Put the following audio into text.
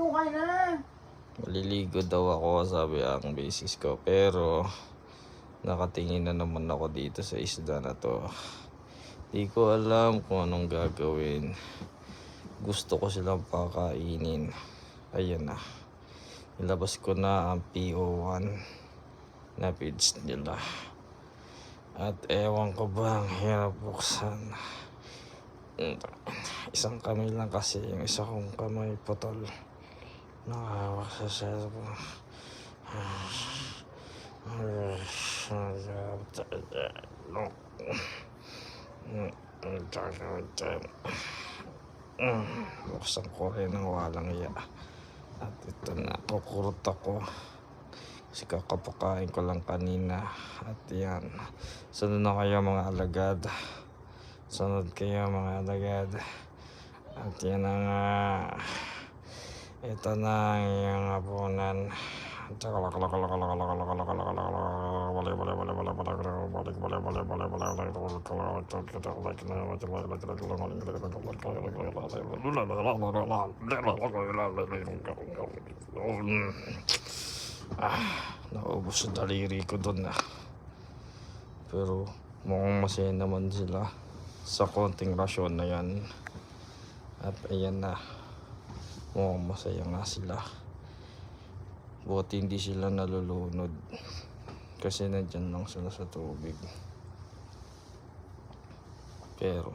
Maligo ka na. Maliligo daw ako, sabi ang basis ko. Pero nakatingin na naman ako dito sa isda na to. Di ko alam kung anong gagawin. Gusto ko silang pakainin. Ayan na. Ilabas ko na ang PO1 na feeds nila. At ewan ko ba, ang hirap buksan. Isang kamay lang kasi, yung isa kong kamay putol. Nakahawak sa cellphone. Buksan ko rin ng walang iya. At ito na, kukurot ako. Kasi kakapakain ko lang kanina. At yan. Sunod na kayo mga alagad. Sunod kayo mga alagad. At yan na nga. Ito na ang iyong hapunan. Naubos sa daliri ko dun na. Pero mukhang masaya naman sila sa konting rasyon na yan. At ayan na. Mukhang masaya nga sila. Buti hindi sila nalulunod. Kasi nandyan lang sila sa tubig. Pero